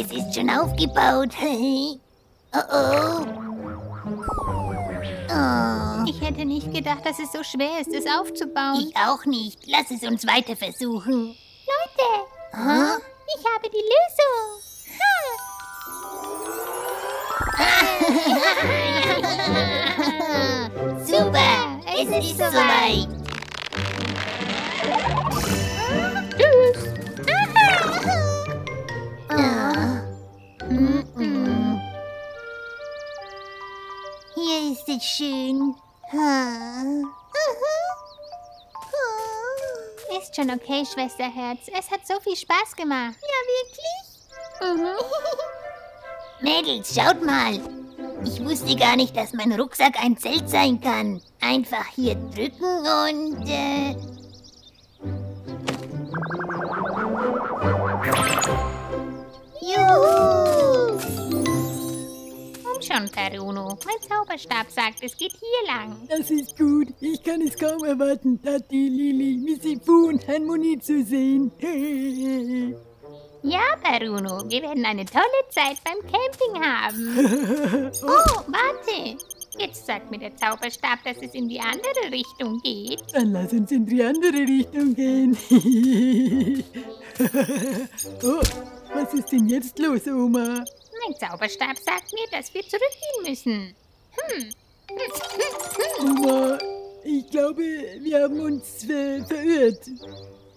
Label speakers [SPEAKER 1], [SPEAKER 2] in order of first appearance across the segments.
[SPEAKER 1] Es ist schon aufgebaut. Oh oh. Oh.
[SPEAKER 2] Ich hätte nicht gedacht, dass es so schwer ist, es aufzubauen.
[SPEAKER 1] Ich auch nicht. Lass es uns weiter versuchen.
[SPEAKER 2] Leute,
[SPEAKER 1] Huh?
[SPEAKER 2] ich habe die Lösung.
[SPEAKER 1] Super, es ist soweit.
[SPEAKER 2] Tschüss.
[SPEAKER 1] Ah. Hier ist es schön.
[SPEAKER 2] Ist schon okay, Schwesterherz. Es hat so viel Spaß gemacht.
[SPEAKER 1] Ja, wirklich? Mädels, schaut mal. Ich wusste gar nicht, dass mein Rucksack ein Zelt sein kann. Einfach hier drücken und... Juhu!
[SPEAKER 2] Komm schon, Peruno. Mein Zauberstab sagt, es geht hier lang.
[SPEAKER 3] Das ist gut. Ich kann es kaum erwarten, Tati, Lili, Missy Fu und Harmonie zu sehen.
[SPEAKER 2] Ja, Peruno, wir werden eine tolle Zeit beim Camping haben. Oh, warte. Jetzt sagt mir der Zauberstab, dass es in die andere Richtung geht.
[SPEAKER 3] Dann lass uns in die andere Richtung gehen. Oh, was ist denn jetzt los, Oma?
[SPEAKER 2] Mein Zauberstab sagt mir, dass wir zurückgehen müssen.
[SPEAKER 3] Oma, ich glaube, wir haben uns verirrt.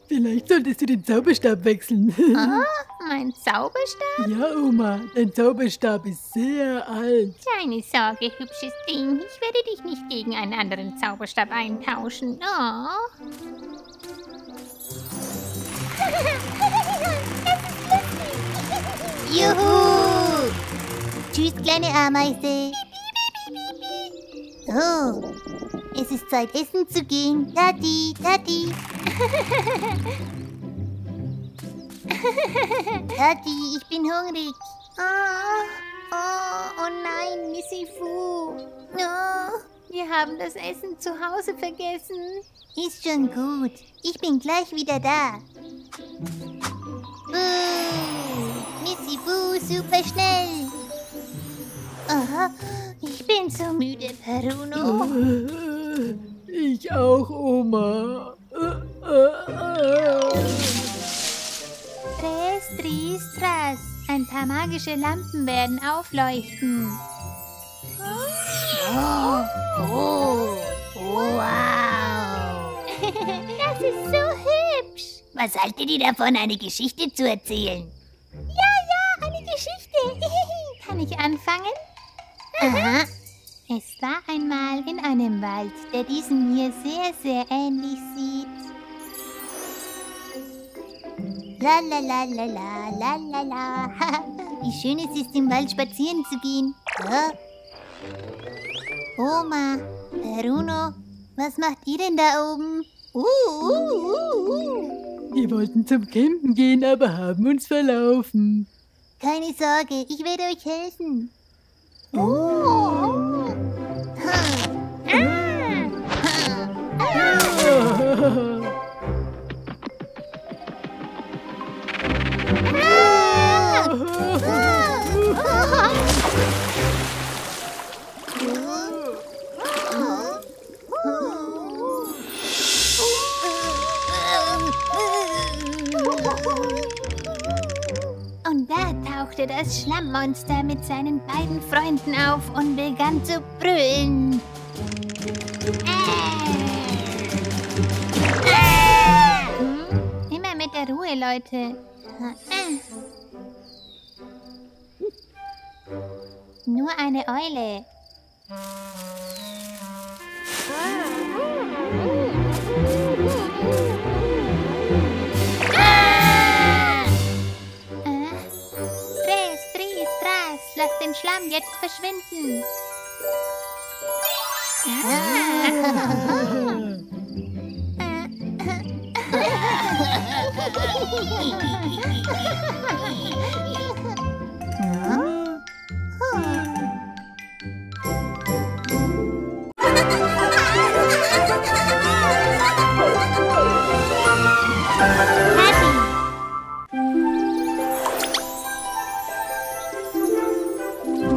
[SPEAKER 3] Vielleicht solltest du den Zauberstab wechseln.
[SPEAKER 2] Oh, mein Zauberstab?
[SPEAKER 3] Ja, Oma, dein Zauberstab ist sehr alt.
[SPEAKER 2] Keine Sorge, hübsches Ding. Ich werde dich nicht gegen einen anderen Zauberstab eintauschen. Oh.
[SPEAKER 1] Juhu! Tschüss, kleine Ameise. Oh, es ist Zeit, essen zu gehen. Tati, Tati. Tati, ich bin hungrig.
[SPEAKER 2] Oh nein, Missy Fu. Wir haben das Essen zu Hause vergessen.
[SPEAKER 1] Ist schon gut. Ich bin gleich wieder da. Missy Fu, super schnell. Aha, ich bin so müde, Peruno.
[SPEAKER 3] Ich auch, Oma.
[SPEAKER 2] Tres, tris, tras. Ein paar magische Lampen werden aufleuchten.
[SPEAKER 1] Oh, wow.
[SPEAKER 2] Das ist so hübsch.
[SPEAKER 1] Was haltet ihr davon, eine Geschichte zu erzählen?
[SPEAKER 2] Ja, eine Geschichte. Kann ich anfangen?
[SPEAKER 1] Aha.
[SPEAKER 2] Es war einmal in einem Wald, der diesem hier sehr, sehr ähnlich sieht.
[SPEAKER 1] La la la la la la la la. Wie schön es ist, im Wald spazieren zu gehen. Oma, Peruno, was macht ihr denn da oben?
[SPEAKER 3] Wir wollten zum Campen gehen, aber haben uns verlaufen.
[SPEAKER 1] Keine Sorge, ich werde euch helfen.
[SPEAKER 2] Und da tauchte das Schlammmonster mit seinen beiden Freunden auf und begann zu brüllen. Immer mit der Ruhe, Leute. Nur eine Eule. Tres, tris, tras. Lass den Schlamm jetzt verschwinden.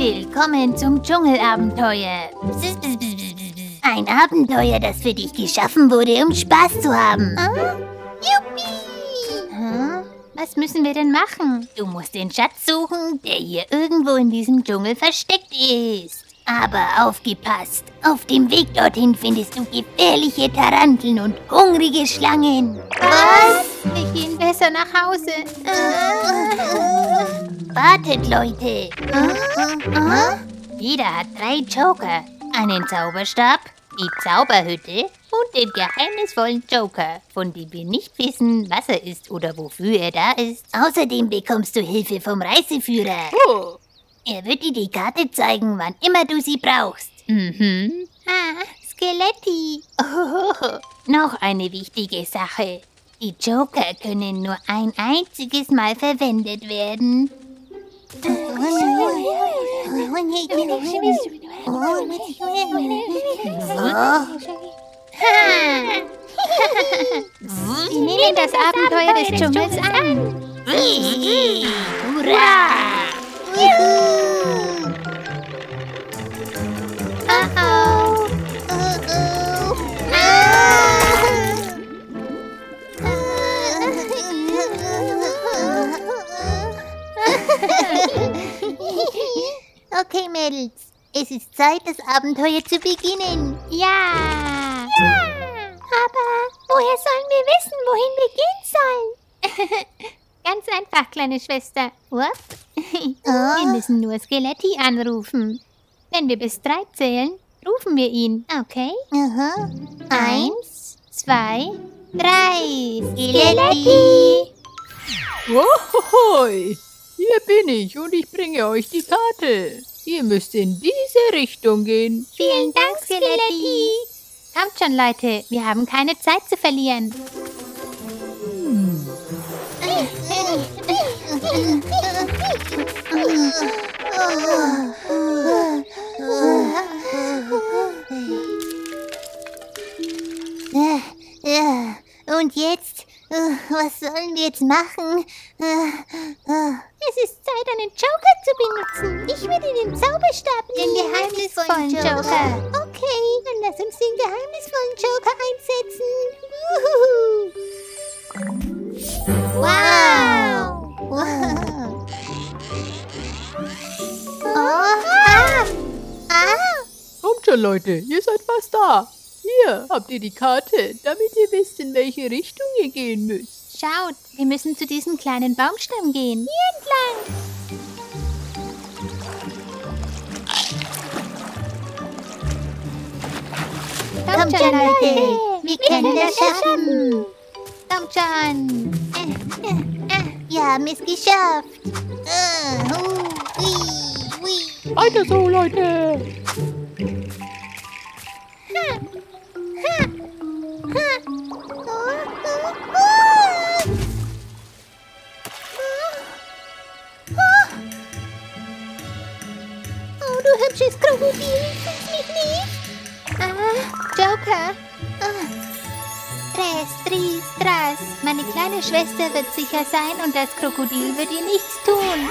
[SPEAKER 2] Willkommen zum Dschungelabenteuer.
[SPEAKER 1] Ein Abenteuer, das für dich geschaffen wurde, um Spaß zu haben.
[SPEAKER 2] Juppie! Was müssen wir denn machen?
[SPEAKER 1] Du musst den Schatz suchen, der hier irgendwo in diesem Dschungel versteckt ist. Aber aufgepasst, auf dem Weg dorthin findest du gefährliche Taranteln und hungrige Schlangen.
[SPEAKER 2] Was? Wir gehen besser nach Hause.
[SPEAKER 1] Wartet, Leute. Jeder hat 3 Joker. Einen Zauberstab, die Zauberhütte und den geheimnisvollen Joker, von dem wir nicht wissen, was er ist oder wofür er da ist. Außerdem bekommst du Hilfe vom Reiseführer.
[SPEAKER 3] Oh.
[SPEAKER 1] Er wird dir die Karte zeigen, wann immer du sie brauchst.
[SPEAKER 2] Skeletti.
[SPEAKER 1] Noch eine wichtige Sache. Die Joker können nur ein einziges Mal verwendet werden.
[SPEAKER 2] Wir nehmen das Abenteuer des Dschungels an.
[SPEAKER 1] Hurra! Okay, Mädels, es ist Zeit, das Abenteuer zu beginnen.
[SPEAKER 2] Ja.
[SPEAKER 1] Aber woher sollen wir wissen, wohin wir gehen sollen?
[SPEAKER 2] Ganz einfach, kleine Schwester. Wir müssen nur Skeletti anrufen. Wenn wir bis 3 zählen, rufen wir ihn. Okay? 1, 2, 3.
[SPEAKER 1] Skeletti!
[SPEAKER 3] Wohoi! Hier bin ich und ich bringe euch die Karte. Ihr müsst in diese Richtung gehen.
[SPEAKER 2] Vielen Dank, Skeletti. Kommt schon, Leute. Wir haben keine Zeit zu verlieren.
[SPEAKER 1] Und jetzt? Was sollen wir jetzt machen?
[SPEAKER 2] Es ist Zeit, einen Joker zu benutzen. Ich will den Zauberstab, den geheimnisvollen Joker.
[SPEAKER 1] Okay, dann lass uns den geheimnisvollen Joker einsetzen. Wow!
[SPEAKER 3] Kommt schon, Leute, ihr seid fast da. Hier habt ihr die Karte, damit ihr wisst, in welche Richtung ihr gehen müsst.
[SPEAKER 2] Schaut, wir müssen zu diesem kleinen Baumstamm gehen. Hier entlang.
[SPEAKER 1] Kommt schon, Leute, wir können das schaffen.
[SPEAKER 2] Kommt schon.
[SPEAKER 1] Wir haben es geschafft.
[SPEAKER 3] Weiter so, Leute.
[SPEAKER 1] Oh, du hübsches Krokodil, küss mich nicht.
[SPEAKER 2] Joker. Tres, tris, tras. Meine kleine Schwester wird sicher sein und das Krokodil wird ihr nichts tun.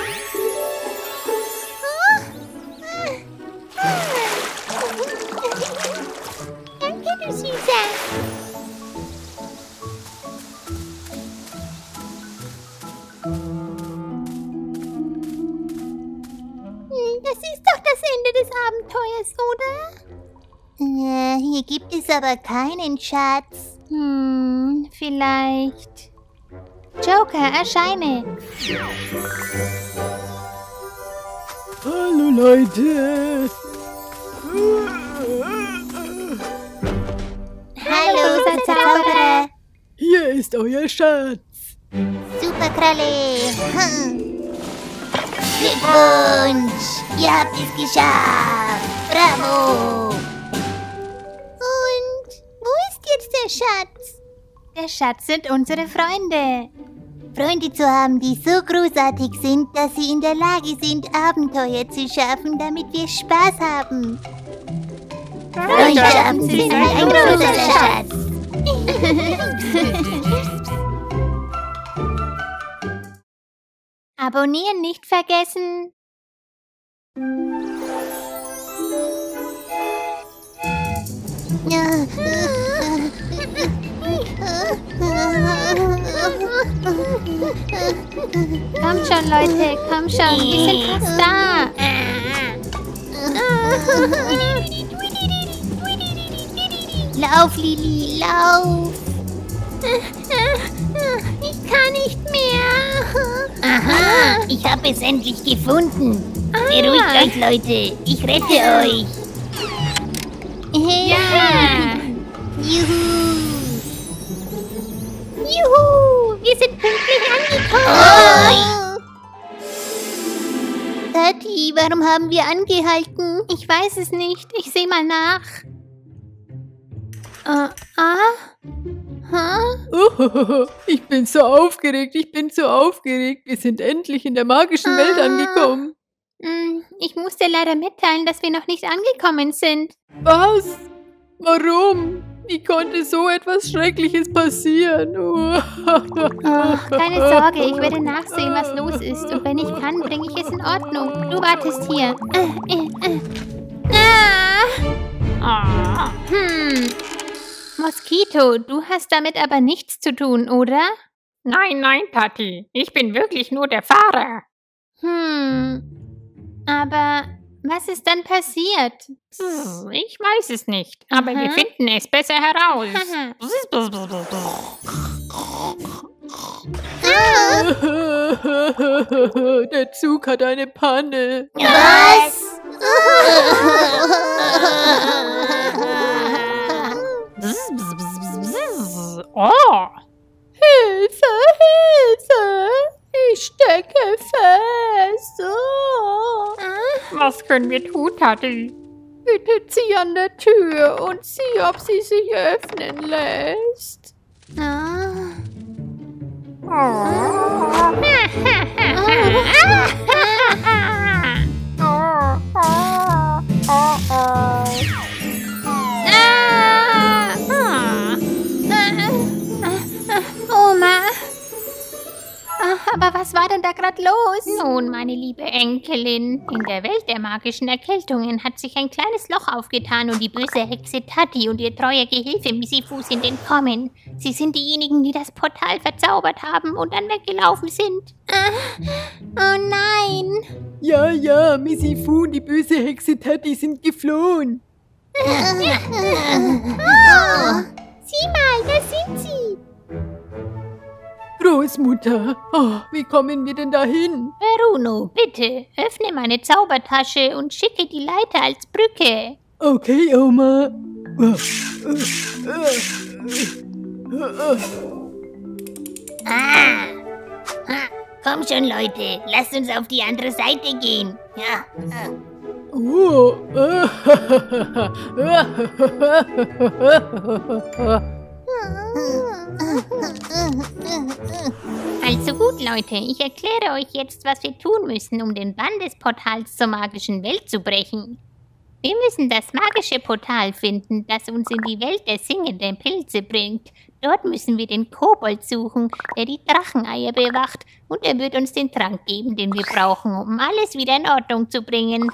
[SPEAKER 1] Danke, du Süßer.
[SPEAKER 2] Das ist doch das Ende des Abenteuers, oder?
[SPEAKER 1] Hier gibt es aber keinen Schatz.
[SPEAKER 2] Vielleicht. Joker, erscheine.
[SPEAKER 3] Hallo, Leute.
[SPEAKER 1] Hallo, unser Zauberer.
[SPEAKER 3] Hier ist euer Schatz.
[SPEAKER 1] Superkralle. Glückwunsch. Ihr habt es geschafft. Bravo. Und wo ist jetzt der Schatz?
[SPEAKER 2] Der Schatz sind unsere Freunde.
[SPEAKER 1] Freunde zu haben, die so großartig sind, dass sie in der Lage sind, Abenteuer zu schaffen, damit wir Spaß haben. Freundschaften sind ein großer Schatz.
[SPEAKER 2] Abonnieren nicht vergessen. Komm schon, Leute, komm schon. Wir sind fast da.
[SPEAKER 1] Lauf, Lili, lauf!
[SPEAKER 2] Ich kann nicht mehr.
[SPEAKER 1] Aha, ich habe es endlich gefunden. Beruhigt euch, Leute. Ich rette euch.
[SPEAKER 2] Ja.
[SPEAKER 1] Juhu!
[SPEAKER 2] Juhu, wir sind pünktlich angekommen.
[SPEAKER 1] Oh. Tati, warum haben wir angehalten?
[SPEAKER 2] Ich weiß es nicht. Ich sehe mal nach.
[SPEAKER 3] Oh, ich bin so aufgeregt, Wir sind endlich in der magischen Welt angekommen.
[SPEAKER 2] Ich muss dir leider mitteilen, dass wir noch nicht angekommen sind.
[SPEAKER 3] Was? Warum? Wie konnte so etwas Schreckliches passieren?
[SPEAKER 2] Keine Sorge, ich werde nachsehen, was los ist. Und wenn ich kann, bringe ich es in Ordnung. Du wartest hier. Moskito, du hast damit aber nichts zu tun, oder?
[SPEAKER 4] Nein, nein, Tati. Ich bin wirklich nur der Fahrer.
[SPEAKER 2] Aber was ist dann passiert?
[SPEAKER 4] Ich weiß es nicht, aber wir finden es besser heraus.
[SPEAKER 3] Der Zug hat eine Panne.
[SPEAKER 1] Was?
[SPEAKER 4] Oh,
[SPEAKER 3] Hilfe, Hilfe! Ich stecke fest. Oh.
[SPEAKER 4] was können wir tun, Tati?
[SPEAKER 3] Bitte zieh an der Tür und sieh, ob sie sich öffnen lässt.
[SPEAKER 2] Oma! Aber was war denn da gerade los?
[SPEAKER 4] Nun, meine liebe Enkelin, in der Welt der magischen Erkältungen hat sich ein kleines Loch aufgetan und die böse Hexe Tati und ihr treuer Gehilfe Misifu sind entkommen. Sie sind diejenigen, die das Portal verzaubert haben und dann weggelaufen sind.
[SPEAKER 2] Oh nein!
[SPEAKER 3] Ja, Missy Fu und die böse Hexe Tati sind geflohen.
[SPEAKER 2] Sieh mal, da sind sie!
[SPEAKER 3] Großmutter, wie kommen wir denn dahin?
[SPEAKER 4] Bruno, bitte, öffne meine Zaubertasche und schicke die Leiter als Brücke.
[SPEAKER 3] Okay, Oma.
[SPEAKER 1] Komm schon, Leute. Lasst uns auf die andere Seite gehen. Ja.
[SPEAKER 3] Oh.
[SPEAKER 4] Also gut, Leute, ich erkläre euch jetzt, was wir tun müssen, um den Bann des Portals zur magischen Welt zu brechen. Wir müssen das magische Portal finden, das uns in die Welt der singenden Pilze bringt. Dort müssen wir den Kobold suchen, der die Dracheneier bewacht, und er wird uns den Trank geben, den wir brauchen, um alles wieder in Ordnung zu bringen.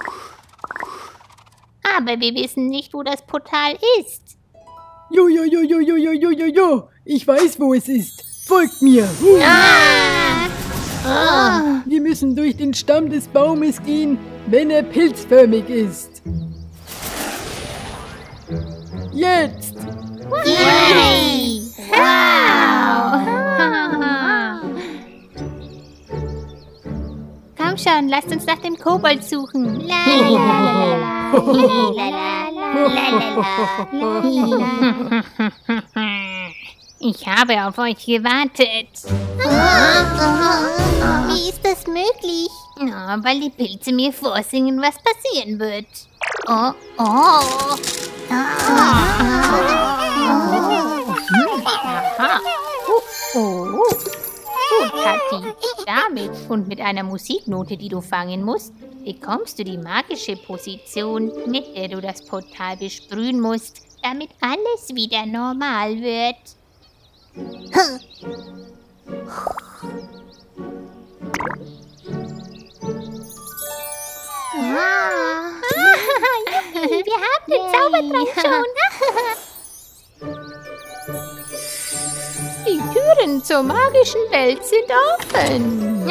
[SPEAKER 4] Aber wir wissen nicht, wo das Portal ist.
[SPEAKER 3] Jo. Ich weiß, wo es ist. Folgt mir. Wir müssen durch den Stamm des Baumes gehen, wenn er pilzförmig ist. Jetzt!
[SPEAKER 1] Yay! Wow!
[SPEAKER 2] Komm schon, lasst uns nach dem Kobold suchen.
[SPEAKER 4] Ich habe auf euch gewartet.
[SPEAKER 1] Wie ist das möglich?
[SPEAKER 4] Ja, weil die Pilze mir vorsingen, was passieren wird.
[SPEAKER 1] Oh.
[SPEAKER 4] Gut, Tati. Damit und mit einer Musiknote, die du fangen musst, bekommst du die magische Position, mit der du das Portal besprühen musst, damit alles wieder normal wird.
[SPEAKER 2] den Zaubertrank schon.
[SPEAKER 4] Die Türen zur magischen Welt sind offen.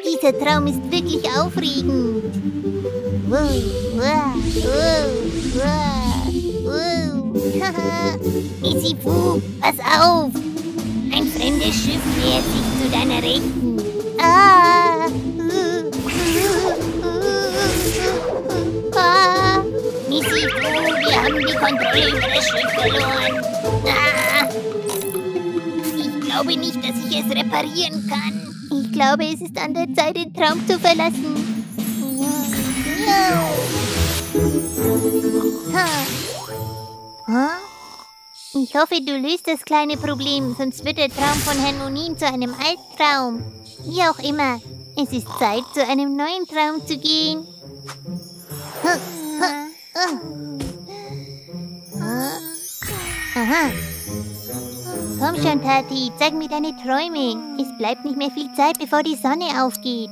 [SPEAKER 1] Dieser Traum ist wirklich aufregend. Wow, wow, wow, wow, wow. Misifu, pass auf! Ein fremdes Schiff nähert sich zu deiner Rechten. Ah! Ah! Misifu, wir haben die Kontrolle über das Schiff verloren. Ah! Ich glaube nicht, dass ich es reparieren kann. Ich glaube, es ist an der Zeit, den Traum zu verlassen. Ich hoffe, du löst das kleine Problem, sonst wird der Traum von Herrn Monin zu einem Albtraum. Wie auch immer, es ist Zeit, zu einem neuen Traum zu gehen. Aha. Komm schon, Tati, zeig mir deine Träume. Es bleibt nicht mehr viel Zeit, bevor die Sonne aufgeht.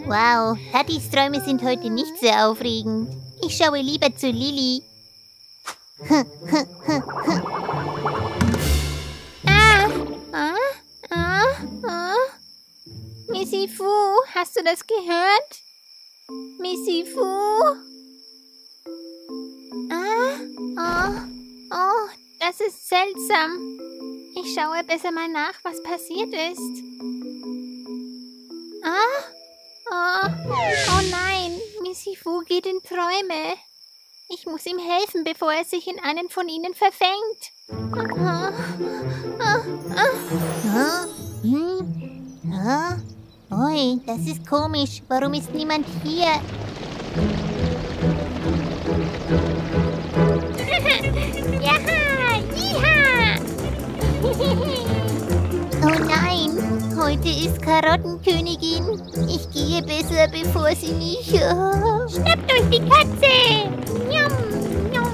[SPEAKER 1] Wow, Tatis Träume sind heute nicht sehr aufregend. Ich schaue lieber zu Lilly.
[SPEAKER 4] Misifu, hast du das gehört? Misifu? Oh, das ist seltsam. Ich schaue besser mal nach, was passiert ist. Oh nein, Misifu geht in Träume. Ich muss ihm helfen, bevor er sich in einen von ihnen verfängt.
[SPEAKER 1] Ui, das ist komisch. Warum ist niemand hier? Oh nein, heute ist Karottenkönigin. Ich gehe besser, bevor sie mich...
[SPEAKER 2] Schnappt euch die Katze! Njum, njum.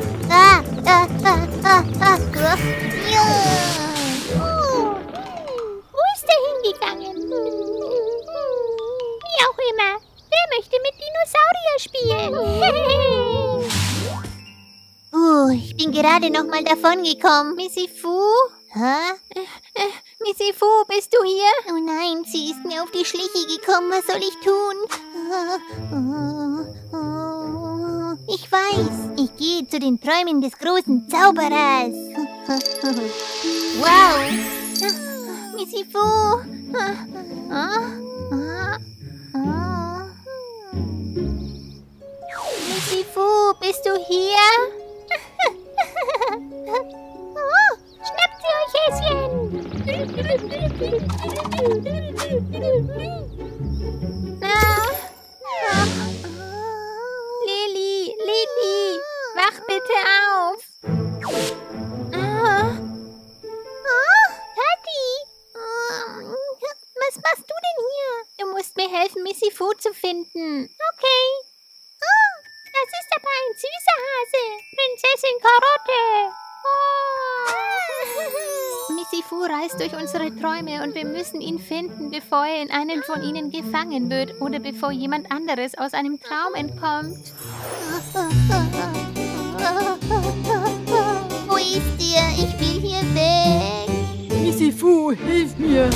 [SPEAKER 2] Wo ist der hingegangen? Wie auch immer. Wer möchte mit Dinosaurier spielen?
[SPEAKER 1] Ich bin gerade noch mal davon gekommen.
[SPEAKER 4] Misifu?
[SPEAKER 1] Hä?
[SPEAKER 4] Misifu, bist du hier?
[SPEAKER 1] Oh nein, sie ist mir auf die Schliche gekommen. Was soll ich tun? Ich weiß. Ich gehe zu den Träumen des großen Zauberers. Wow.
[SPEAKER 4] Misifu? Misifu, bist du hier?
[SPEAKER 2] Schnappt sie euch, Häschen!
[SPEAKER 4] Lilly, wach bitte auf!
[SPEAKER 2] Tati! Was machst du denn hier?
[SPEAKER 4] Du musst mir helfen, Misifu zu finden.
[SPEAKER 2] Okay. Das ist aber ein süßer Hase. Prinzessin Karotte.
[SPEAKER 4] Misifu reist durch unsere Träume und wir müssen ihn finden, bevor er in einen von ihnen gefangen wird oder bevor jemand anderes aus einem Traum entkommt.
[SPEAKER 1] Wo ist er? Ich will hier weg.
[SPEAKER 3] Misifu, hilf mir!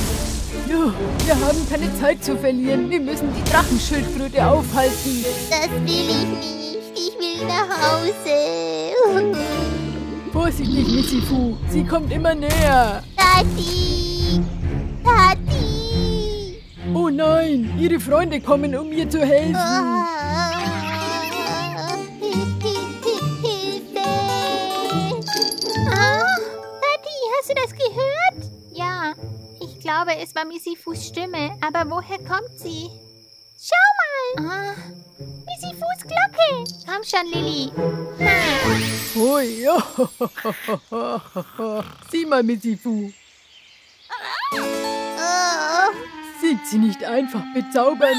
[SPEAKER 3] Ja, wir haben keine Zeit zu verlieren. Wir müssen die Drachenschildkröte aufhalten.
[SPEAKER 1] Das will ich nicht. Ich will nach Hause.
[SPEAKER 3] Vorsichtig, Misifu. Sie kommt immer näher.
[SPEAKER 1] Tati! Tati!
[SPEAKER 3] Oh nein, ihre Freunde kommen, um ihr zu helfen.
[SPEAKER 1] Hilfe!
[SPEAKER 4] Tati, hast du das gehört? Ja, ich glaube, es war Misifus Stimme. Aber woher kommt sie?
[SPEAKER 2] Schau mal.
[SPEAKER 4] Misifus Glocke. Komm schon, Lilly.
[SPEAKER 3] Hui, ja. Sieh mal, Misifu. Sie sie nicht einfach bezaubern?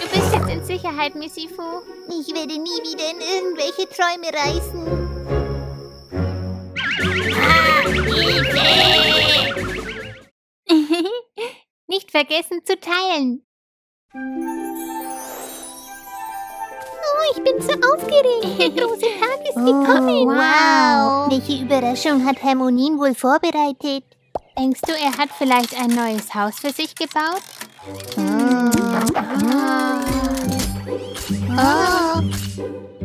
[SPEAKER 2] Du bist jetzt in Sicherheit, Misifu.
[SPEAKER 1] Ich werde nie wieder in irgendwelche Träume reisen.
[SPEAKER 2] Nicht vergessen zu teilen.
[SPEAKER 1] Oh, ich bin so aufgeregt. Der große Tag ist gekommen.
[SPEAKER 2] Wow.
[SPEAKER 1] Welche Überraschung hat Hermonin wohl vorbereitet?
[SPEAKER 2] Denkst du, er hat vielleicht ein neues Haus für sich gebaut?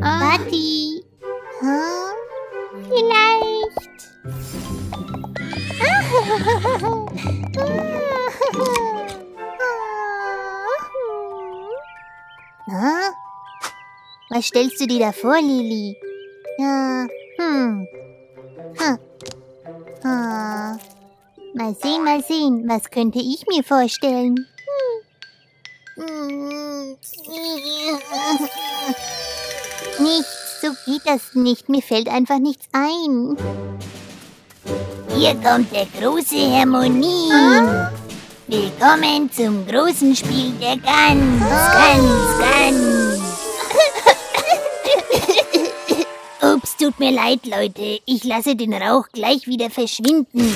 [SPEAKER 1] Tati.
[SPEAKER 2] Vielleicht.
[SPEAKER 1] Was stellst du dir da vor, Lili? Mal sehen, was könnte ich mir vorstellen? Nichts, so geht das nicht. Mir fällt einfach nichts ein. Hier kommt der große Hermonin. Willkommen zum großen Spiel der Gans. Ups, tut mir leid, Leute. Ich lasse den Rauch gleich wieder verschwinden.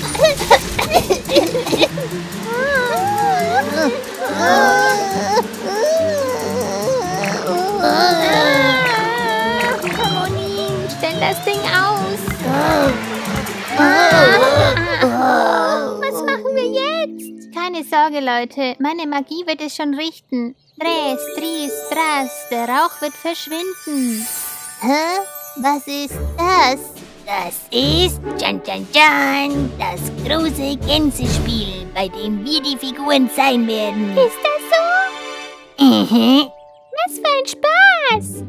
[SPEAKER 2] Hermonin, stell das Ding aus.
[SPEAKER 1] Was machen wir jetzt?
[SPEAKER 2] Keine Sorge, Leute. Meine Magie wird es schon richten. Dres, Tris, Tras, der Rauch wird verschwinden.
[SPEAKER 1] Hä? Was ist das? Das ist, das große Gänsespiel, bei dem wir die Figuren sein werden.
[SPEAKER 2] Ist das so? Was für ein Spaß!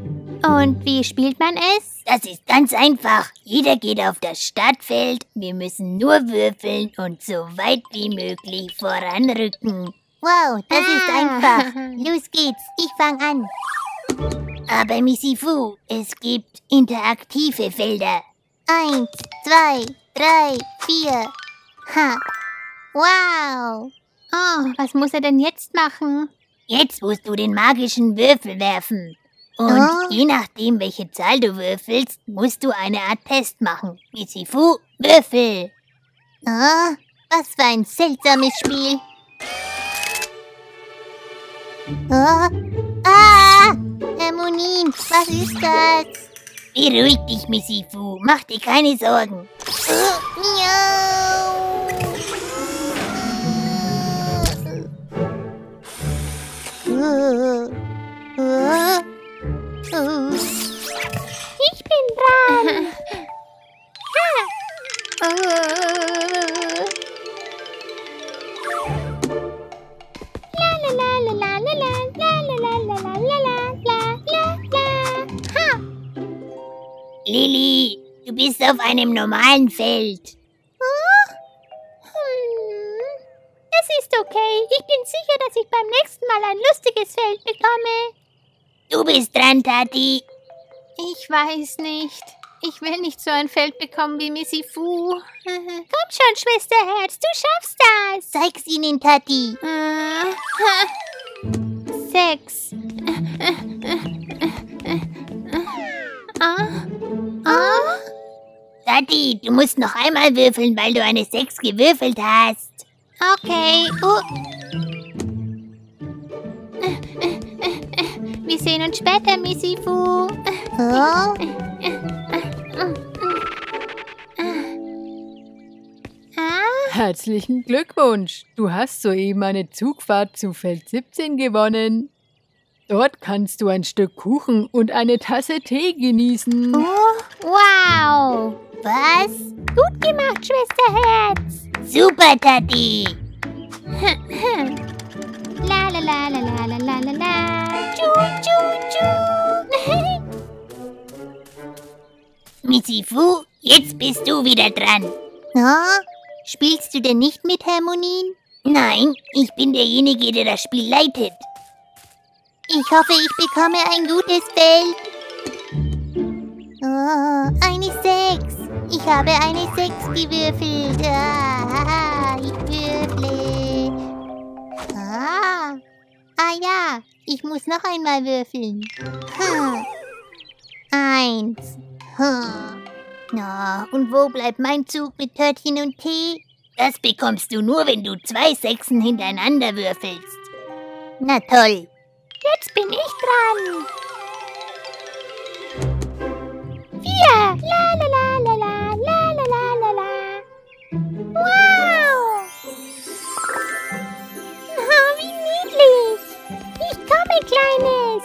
[SPEAKER 2] Und wie spielt man es?
[SPEAKER 1] Das ist ganz einfach. Jeder geht auf das Startfeld. Wir müssen nur würfeln und so weit wie möglich voranrücken. Wow, das ist einfach. Los geht's, ich fang an. Aber Misifu, es gibt interaktive Felder. 1, 2, 3, 4. Ha. Wow.
[SPEAKER 2] Oh, was muss er denn jetzt machen?
[SPEAKER 1] Jetzt musst du den magischen Würfel werfen. Und je nachdem, welche Zahl du würfelst, musst du eine Art Test machen. Misifu, Würfel. Was für ein seltsames Spiel. Hermonin, was ist das? Beruhig dich, Misifu. Mach dir keine Sorgen.
[SPEAKER 2] Ich bin dran.
[SPEAKER 1] Lili, du bist auf einem normalen Feld.
[SPEAKER 2] Es ist okay. Ich bin sicher, dass ich beim nächsten Mal ein lustiges Feld bekomme.
[SPEAKER 1] Du bist dran, Tati.
[SPEAKER 2] Ich weiß nicht. Ich will nicht so ein Feld bekommen wie Misifu. Komm schon, Schwesterherz, du schaffst das.
[SPEAKER 1] Zeig's ihnen, Tati.
[SPEAKER 2] 6.
[SPEAKER 1] Tati, du musst noch einmal würfeln, weil du eine 6 gewürfelt hast.
[SPEAKER 2] Okay. Wir sehen uns später, Misifu.
[SPEAKER 3] Herzlichen Glückwunsch! Du hast soeben eine Zugfahrt zu Feld 17 gewonnen. Dort kannst du ein Stück Kuchen und eine Tasse Tee genießen.
[SPEAKER 2] Wow.
[SPEAKER 1] Was?
[SPEAKER 2] Gut gemacht, Schwesterherz.
[SPEAKER 1] Super, Tati.
[SPEAKER 2] La la la la la la la la la. Tschu, tschu, tschu.
[SPEAKER 1] Misifu, jetzt bist du wieder dran. Spielst du denn nicht mit, Hermonin? Nein, ich bin derjenige, der das Spiel leitet. Ich hoffe, ich bekomme ein gutes Feld. Eine 6. Ich habe eine 6 gewürfelt. Ich würfle. Ja, ich muss noch einmal würfeln. 1. Na, und wo bleibt mein Zug mit Törtchen und Tee? Das bekommst du nur, wenn du 2 Sechsen hintereinander würfelst. Na toll.
[SPEAKER 2] Jetzt bin ich dran. 4. La la la la la la la la la la. Wow. Oh, wie niedlich. Ich komme, Kleines.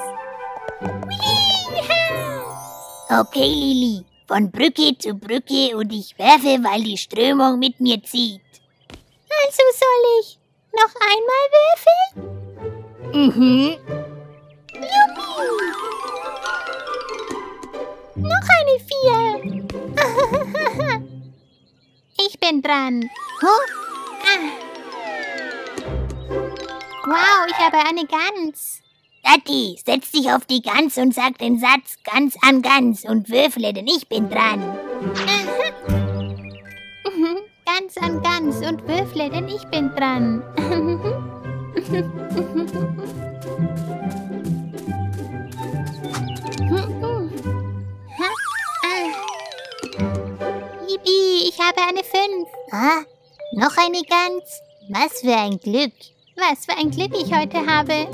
[SPEAKER 2] Wieha.
[SPEAKER 1] Okay, Lili. Von Brücke zu Brücke und ich werfe, weil die Strömung mit mir zieht.
[SPEAKER 2] Also soll ich noch einmal würfeln? Juppie. Noch eine 4. Ich bin dran. Wow, ich habe eine Gans.
[SPEAKER 1] Tati, setz dich auf die Gans und sag den Satz Gans an Gans und würfle, denn ich bin dran.
[SPEAKER 2] Gans an Gans und würfle, denn ich bin dran. Yippie, ich habe eine 5.
[SPEAKER 1] Noch eine Gans? Was für ein Glück.
[SPEAKER 2] Was für ein Glück ich heute habe.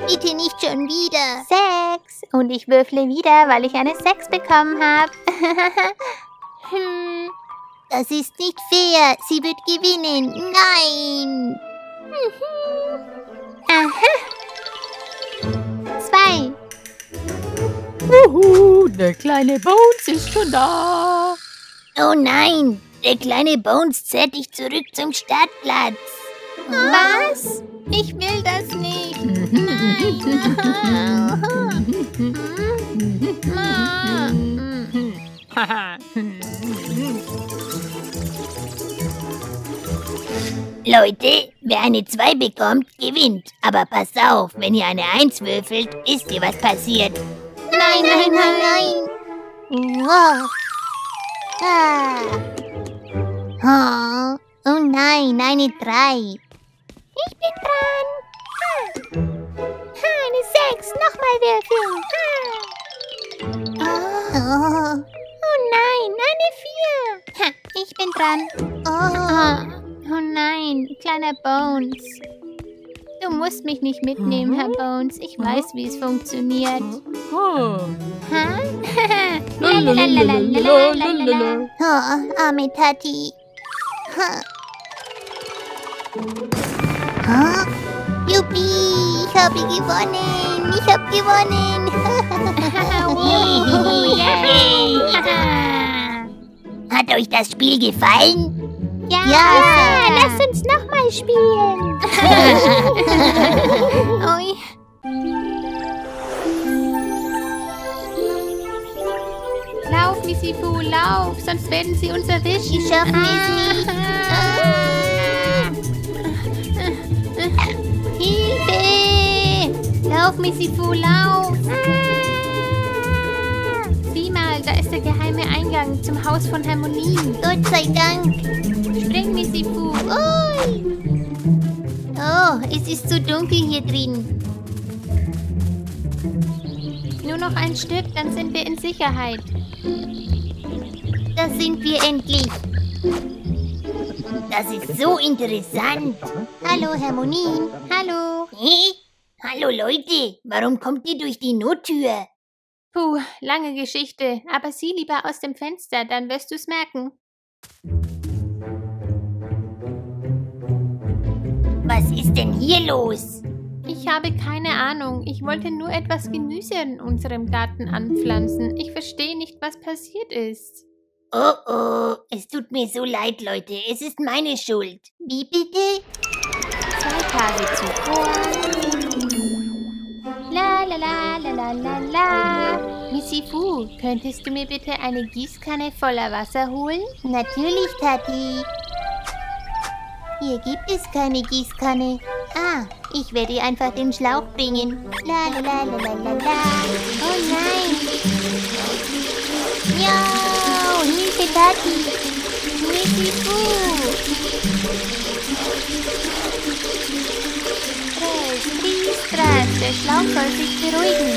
[SPEAKER 1] Bitte nicht schon wieder.
[SPEAKER 2] 6. Und ich würfle wieder, weil ich eine 6 bekommen habe.
[SPEAKER 1] Das ist nicht fair. Sie wird gewinnen. Nein.
[SPEAKER 2] 2.
[SPEAKER 3] Der kleine Bones ist schon da.
[SPEAKER 1] Oh nein. Der kleine Bones zerrt dich zurück zum Startplatz.
[SPEAKER 2] Was? Ich will das nicht.
[SPEAKER 1] Leute, wer eine 2 bekommt, gewinnt. Aber pass auf, wenn ihr eine 1 würfelt, wisst ihr, was passiert.
[SPEAKER 2] Nein, nein, nein, nein.
[SPEAKER 1] Wow. Oh nein, eine 3.
[SPEAKER 2] Ich bin dran. Eine 6. Nochmal würfeln. Oh nein, eine 4. Ich bin dran. Oh nein, kleiner Bones. Du musst mich nicht mitnehmen, Herr Bones. Ich weiß, wie es funktioniert. Lalalalalalala.
[SPEAKER 1] Arme Tati. Juppie, ich habe gewonnen. Ich habe gewonnen. Hat euch das Spiel gefallen?
[SPEAKER 2] Ja, lass uns nochmal spielen. Ui. Lauf, Misifu, lauf, sonst werden sie uns erwischen.
[SPEAKER 1] Wir schaffen es nicht.
[SPEAKER 2] Hilfe! Lauf, Misifu, lauf! Sieh mal, da ist der geheime Eingang zum Haus von Harmonie.
[SPEAKER 1] Gott sei Dank.
[SPEAKER 2] Spring, Misifu.
[SPEAKER 1] Ui. Oh, es ist so dunkel hier drin.
[SPEAKER 2] Nur noch ein Stück, dann sind wir in Sicherheit.
[SPEAKER 1] Da sind wir endlich. Das ist so interessant. Hallo, Harmonie.
[SPEAKER 2] Hallo.
[SPEAKER 1] Hey? Hallo, Leute. Warum kommt ihr durch die Nottür?
[SPEAKER 2] Puh, lange Geschichte. Aber sieh lieber aus dem Fenster, dann wirst du's merken.
[SPEAKER 1] Was ist denn hier los?
[SPEAKER 2] Ich habe keine Ahnung. Ich wollte nur etwas Gemüse in unserem Garten anpflanzen. Ich verstehe nicht, was passiert ist.
[SPEAKER 1] Oh, es tut mir so leid, Leute. Es ist meine Schuld. Wie bitte?
[SPEAKER 2] 2 Tage zuvor. La la la la la la la. Misifu, könntest du mir bitte eine Gießkanne voller Wasser holen?
[SPEAKER 1] Natürlich, Tati. Hier gibt es keine Gießkanne. Ah, ich werde einfach den Schlauch bringen. La la la la la la la. Oh nein. Miau, Hilfe, Tati. Missy-Fu. Stress, der Schlauch soll sich beruhigen.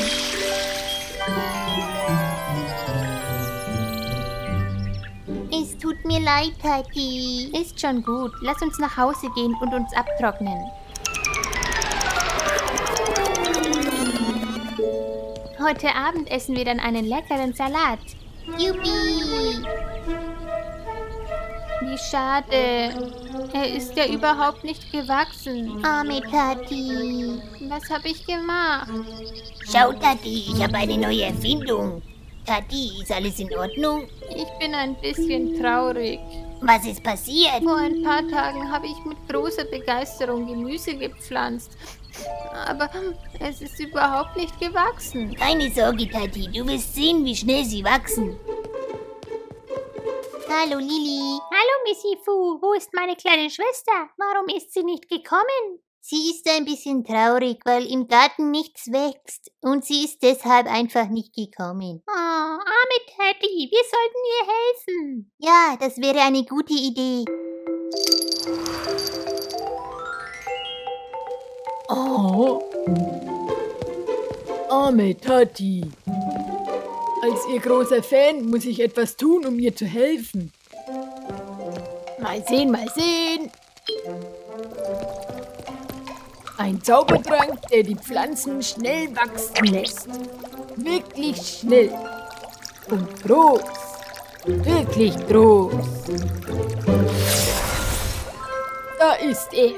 [SPEAKER 1] Es tut mir leid, Tati.
[SPEAKER 2] Ist schon gut. Lass uns nach Hause gehen und uns abtrocknen. Heute Abend essen wir dann einen leckeren Salat.
[SPEAKER 1] Juppie.
[SPEAKER 2] Wie schade. Er ist ja überhaupt nicht gewachsen.
[SPEAKER 1] Arme Tati.
[SPEAKER 2] Was habe ich gemacht?
[SPEAKER 1] Schau, Tati, ich habe eine neue Erfindung. Tati, ist alles in Ordnung?
[SPEAKER 2] Ich bin ein bisschen traurig.
[SPEAKER 1] Was ist passiert?
[SPEAKER 2] Vor ein paar Tagen habe ich mit großer Begeisterung Gemüse gepflanzt. Aber es ist überhaupt nicht gewachsen.
[SPEAKER 1] Keine Sorge, Tati, du wirst sehen, wie schnell sie wachsen. Hallo, Lili.
[SPEAKER 4] Hallo, Missy-Fu. Wo ist meine kleine Schwester? Warum ist sie nicht gekommen?
[SPEAKER 1] Sie ist ein bisschen traurig, weil im Garten nichts wächst. Und sie ist deshalb einfach nicht gekommen.
[SPEAKER 4] Oh, arme Teddy. Wir sollten ihr helfen.
[SPEAKER 1] Ja, das wäre eine gute Idee.
[SPEAKER 3] Oh. Arme Tati. Als ihr großer Fan muss ich etwas tun, um ihr zu helfen. Mal sehen, mal sehen. Ein Zaubertrank, der die Pflanzen schnell wachsen lässt. Wirklich schnell. Und groß. Wirklich groß. Da ist er.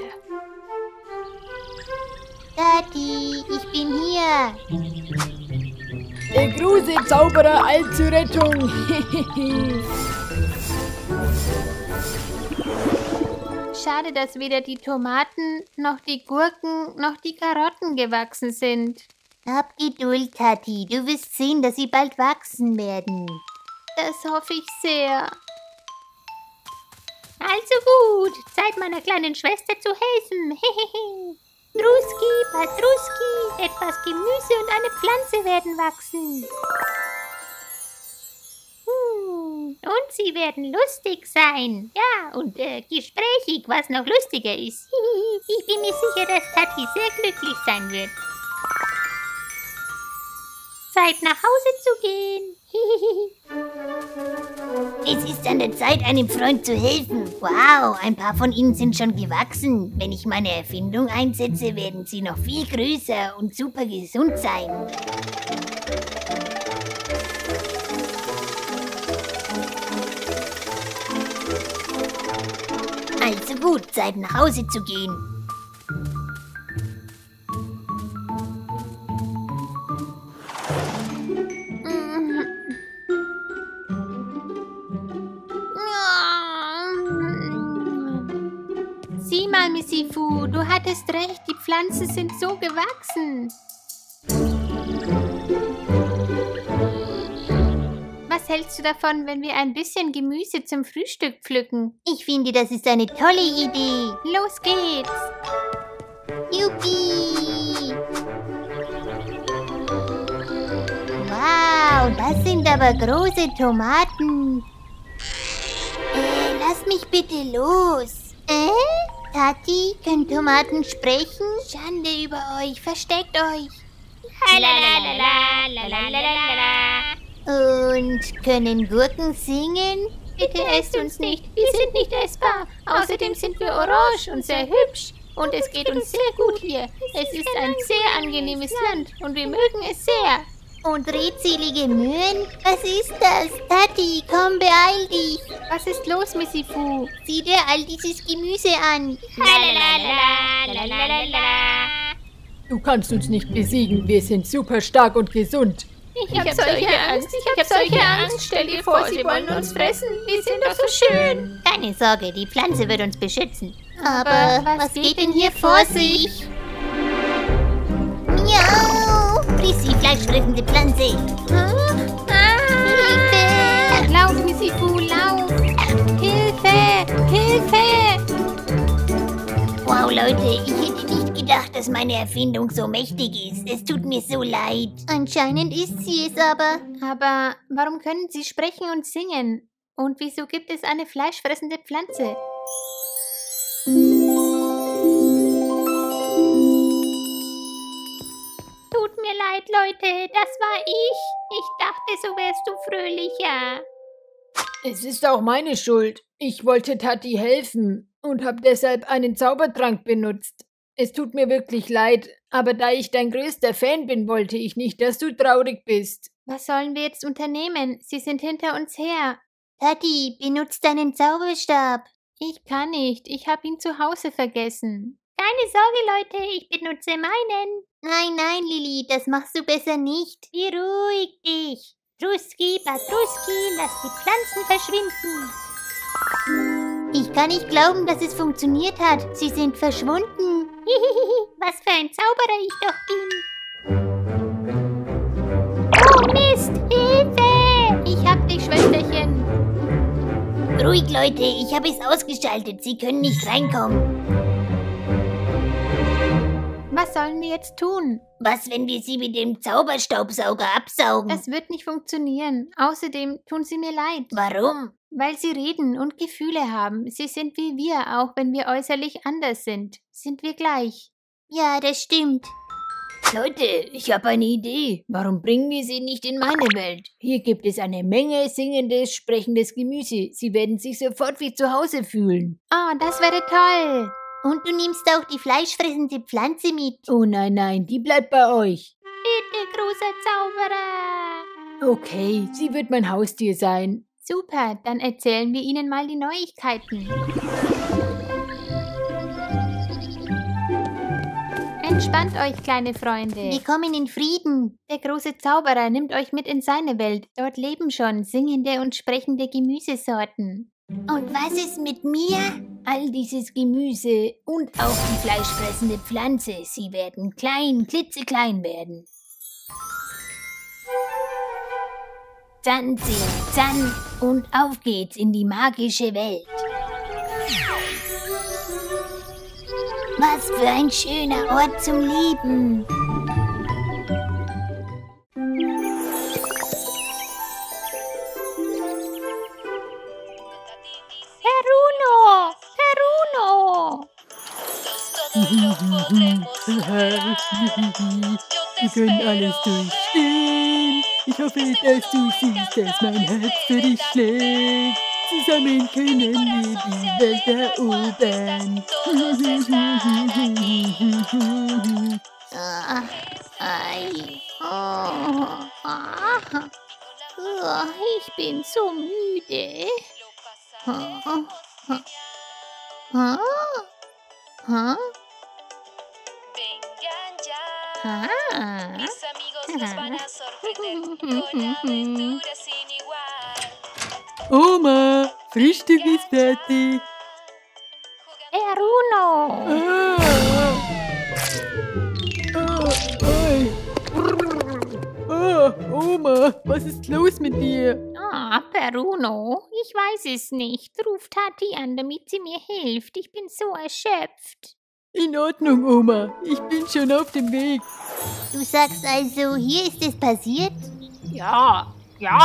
[SPEAKER 1] Tati, ich bin hier.
[SPEAKER 3] Der große Zauberer eilt zur Rettung.
[SPEAKER 2] Schade, dass weder die Tomaten, noch die Gurken, noch die Karotten gewachsen sind.
[SPEAKER 1] Hab Geduld, Tati. Du wirst sehen, dass sie bald wachsen werden.
[SPEAKER 2] Das hoffe ich sehr.
[SPEAKER 4] Also gut, Zeit meiner kleinen Schwester zu helfen. Druski, Patruski, etwas Gemüse und eine Pflanze werden wachsen. Und sie werden lustig sein. Ja, und gesprächig, was noch lustiger ist. Ich bin mir sicher, dass Tati sehr glücklich sein wird. Zeit, nach Hause zu gehen.
[SPEAKER 1] Es ist an der Zeit, einem Freund zu helfen. Wow, ein paar von ihnen sind schon gewachsen. Wenn ich meine Erfindung einsetze, werden sie noch viel größer und super gesund sein. Also gut, Zeit nach Hause zu gehen.
[SPEAKER 2] Sieh mal, Missy-Fu, du hattest recht, die Pflanzen sind so gewachsen. Was hältst du davon, wenn wir ein bisschen Gemüse zum Frühstück pflücken?
[SPEAKER 1] Ich finde, das ist eine tolle Idee.
[SPEAKER 2] Los geht's!
[SPEAKER 1] Juppie! Wow, das sind aber große Tomaten. Lass mich bitte los. Tati, können Tomaten sprechen?
[SPEAKER 2] Schande über euch, versteckt euch.
[SPEAKER 1] Und können Gurken singen?
[SPEAKER 2] Bitte esst uns nicht, wir sind nicht essbar. Außerdem sind wir orange und sehr hübsch. Und es geht uns sehr gut hier. Es ist ein sehr angenehmes Land und wir mögen es sehr.
[SPEAKER 1] Und redselige Möhren? Was ist das? Tati, komm, beeil dich.
[SPEAKER 2] Was ist los, Missy-Fu?
[SPEAKER 1] Sieh dir all dieses Gemüse an.
[SPEAKER 3] Du kannst uns nicht besiegen, wir sind super stark und gesund.
[SPEAKER 2] Ich hab solche Angst, ich hab solche Angst. Stell dir vor, sie wollen uns fressen. Wir sind doch so schön.
[SPEAKER 1] Keine Sorge, die Pflanze wird uns beschützen. Aber was geht denn hier vor sich? Miau! Friss die fleischfressende Pflanze. Hilfe!
[SPEAKER 2] Lauf, Missy-Fu, lauf! Hilfe! Hilfe!
[SPEAKER 1] Wow, Leute, ich hätte nicht gedacht, dass meine Erfindung so mächtig ist. Es tut mir so leid.
[SPEAKER 2] Anscheinend ist sie es aber.
[SPEAKER 4] Aber warum können sie sprechen und singen? Und wieso gibt es eine fleischfressende Pflanze? Tut mir leid, Leute, das war ich. Ich dachte, so wärst du fröhlicher.
[SPEAKER 3] Es ist auch meine Schuld. Ich wollte Tati helfen und habe deshalb einen Zaubertrank benutzt. Es tut mir wirklich leid, aber da ich dein größter Fan bin, wollte ich nicht, dass du traurig bist.
[SPEAKER 4] Was sollen wir jetzt unternehmen? Sie sind hinter uns her.
[SPEAKER 2] Tati, benutzt deinen Zauberstab.
[SPEAKER 4] Ich kann nicht. Ich habe ihn zu Hause vergessen.
[SPEAKER 1] Keine Sorge, Leute, ich benutze meinen.
[SPEAKER 2] Nein, Lilly, das machst du besser nicht.
[SPEAKER 1] Beruhig dich. Truski, Patruski, lass die Pflanzen verschwinden.
[SPEAKER 2] Ich kann nicht glauben, dass es funktioniert hat. Sie sind verschwunden.
[SPEAKER 1] Was für ein Zauberer ich doch bin. Oh Mist, Hilfe!
[SPEAKER 4] Ich hab dich, Schwesterchen.
[SPEAKER 1] Ruhig, Leute, ich habe es ausgeschaltet. Sie können nicht reinkommen.
[SPEAKER 4] Was sollen wir jetzt tun?
[SPEAKER 1] Was, wenn wir sie mit dem Zauberstaubsauger absaugen?
[SPEAKER 4] Das wird nicht funktionieren. Außerdem tun sie mir leid.
[SPEAKER 1] Warum?
[SPEAKER 4] Weil sie reden und Gefühle haben. Sie sind wie wir, auch wenn wir äußerlich anders sind. Sind wir gleich.
[SPEAKER 2] Ja, das stimmt.
[SPEAKER 3] Leute, ich habe eine Idee. Warum bringen wir sie nicht in meine Welt? Hier gibt es eine Menge singendes, sprechendes Gemüse. Sie werden sich sofort wie zu Hause fühlen.
[SPEAKER 4] Oh, das wäre toll.
[SPEAKER 2] Und du nimmst auch die fleischfressende Pflanze mit.
[SPEAKER 3] Oh nein, die bleibt bei euch.
[SPEAKER 4] Bitte, großer Zauberer.
[SPEAKER 3] Okay, sie wird mein Haustier sein.
[SPEAKER 4] Super, dann erzählen wir ihnen mal die Neuigkeiten. Entspannt euch, kleine Freunde.
[SPEAKER 2] Wir kommen in Frieden.
[SPEAKER 4] Der große Zauberer nimmt euch mit in seine Welt. Dort leben schon singende und sprechende Gemüsesorten.
[SPEAKER 1] Und was ist mit mir?
[SPEAKER 3] All dieses Gemüse und auch die fleischfressende Pflanze, sie werden klein, klitzeklein werden. Zan, zing, zan und auf geht's in die magische Welt.
[SPEAKER 1] Was für ein schöner Ort zum Leben.
[SPEAKER 3] Wir können alles durchstehen. Ich hoffe, dass du siehst, dass mein Herz für dich schlägt. Zusammen können wir die Welt erobern.
[SPEAKER 4] Ich bin so müde.
[SPEAKER 5] Mis amigos los van a sorprender con aventuras sin igual.
[SPEAKER 3] Oma, Frühstück ist fertig.
[SPEAKER 4] Bruno!
[SPEAKER 3] Oma, was ist los mit dir?
[SPEAKER 4] Bruno, ich weiß es nicht. Ruf Tati an, damit sie mir hilft. Ich bin so erschöpft.
[SPEAKER 3] In Ordnung, Oma. Ich bin schon auf dem Weg.
[SPEAKER 2] Du sagst also, hier ist es passiert?
[SPEAKER 6] Ja,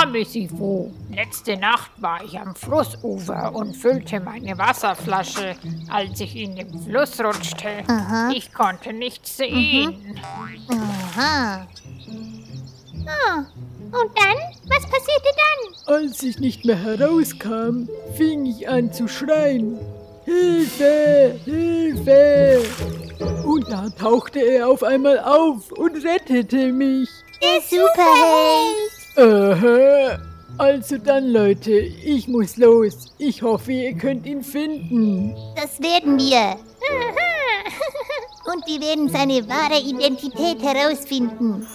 [SPEAKER 6] Missifo. Letzte Nacht war ich am Flussufer und füllte meine Wasserflasche, als ich in den Fluss rutschte.
[SPEAKER 2] Aha.
[SPEAKER 6] Ich konnte nichts sehen.
[SPEAKER 2] Aha.
[SPEAKER 1] Und dann? Was passierte dann?
[SPEAKER 3] Als ich nicht mehr herauskam, fing ich an zu schreien. Hilfe! Hilfe! Und da tauchte er auf einmal auf und rettete mich.
[SPEAKER 2] Der Superheld!
[SPEAKER 3] Also dann, Leute, ich muss los. Ich hoffe, ihr könnt ihn finden.
[SPEAKER 2] Das werden wir. Und wir werden seine wahre Identität herausfinden.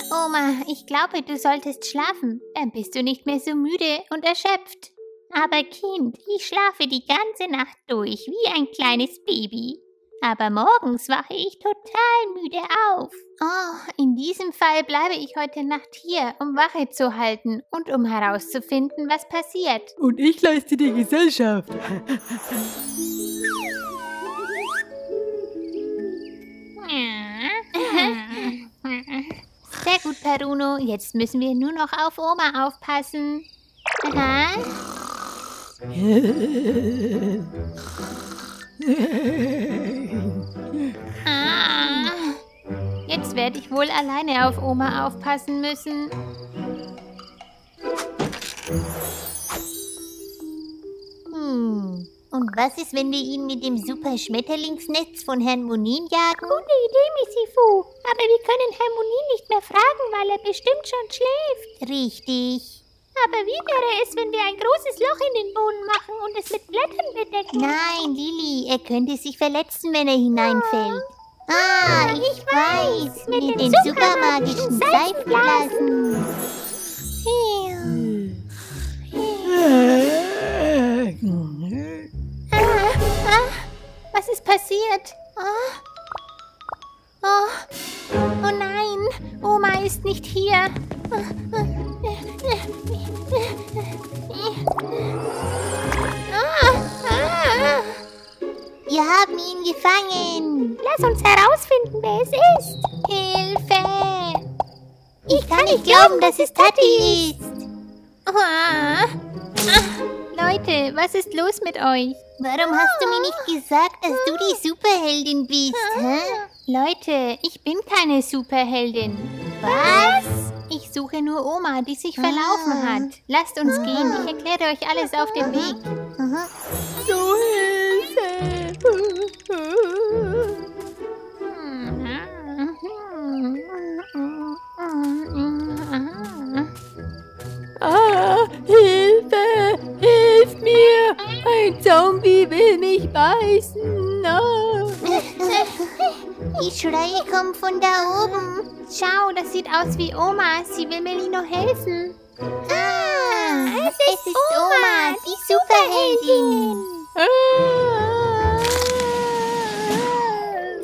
[SPEAKER 4] Oma, ich glaube, du solltest schlafen. Dann bist du nicht mehr so müde und erschöpft.
[SPEAKER 1] Aber Kind, ich schlafe die ganze Nacht durch, wie ein kleines Baby. Aber morgens wache ich total müde auf.
[SPEAKER 4] Oh, in diesem Fall bleibe ich heute Nacht hier, um Wache zu halten und um herauszufinden, was passiert.
[SPEAKER 3] Und ich leiste dir Gesellschaft.
[SPEAKER 4] Bruno. Jetzt müssen wir nur noch auf Oma aufpassen. Aha. Jetzt werde ich wohl alleine auf Oma aufpassen müssen.
[SPEAKER 1] Und was ist, wenn wir ihn mit dem super Schmetterlingsnetz von Herrn Monin jagen?
[SPEAKER 2] Gute Idee, Missy Fu. Aber wir können Herrn Monin nicht mehr fragen, weil er bestimmt schon schläft.
[SPEAKER 1] Richtig.
[SPEAKER 2] Aber wie wäre es, wenn wir ein großes Loch in den Boden machen und es mit Blättern bedecken?
[SPEAKER 1] Nein, Lili, er könnte sich verletzen, wenn er hineinfällt. Ah, ich weiß. Mit den supermagischen Seifenblasen.
[SPEAKER 4] Was ist passiert? Oh nein, Oma ist nicht hier.
[SPEAKER 1] Wir haben ihn gefangen.
[SPEAKER 2] Lass uns herausfinden, wer es ist.
[SPEAKER 4] Hilfe!
[SPEAKER 1] Ich kann nicht glauben, dass es Tati ist.
[SPEAKER 4] Leute, was ist los mit euch?
[SPEAKER 1] Warum hast du mir nicht gesagt, dass du die Superheldin bist? Hä?
[SPEAKER 4] Leute, ich bin keine Superheldin.
[SPEAKER 1] Was?
[SPEAKER 4] Ich suche nur Oma, die sich verlaufen hat. Lasst uns gehen, ich erkläre euch alles auf dem Weg.
[SPEAKER 3] So Hilfe! Hilfe! Hilf mir! Ein Zombie will mich beißen! Oh.
[SPEAKER 1] Die Schreie kommen von da oben.
[SPEAKER 4] Schau, das sieht aus wie Oma. Sie will Melino helfen.
[SPEAKER 1] Es ist Oma, die Superheldin.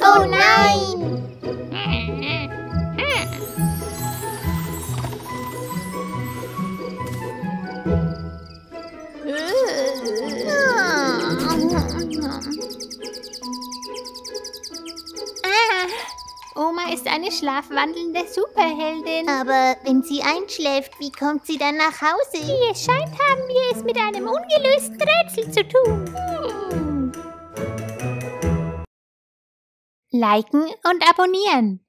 [SPEAKER 1] Oh nein!
[SPEAKER 4] Oma ist eine schlafwandelnde Superheldin.
[SPEAKER 1] Aber wenn sie einschläft, wie kommt sie dann nach Hause?
[SPEAKER 2] Wie es scheint, haben wir es mit einem ungelösten Rätsel zu tun.
[SPEAKER 4] Liken und abonnieren.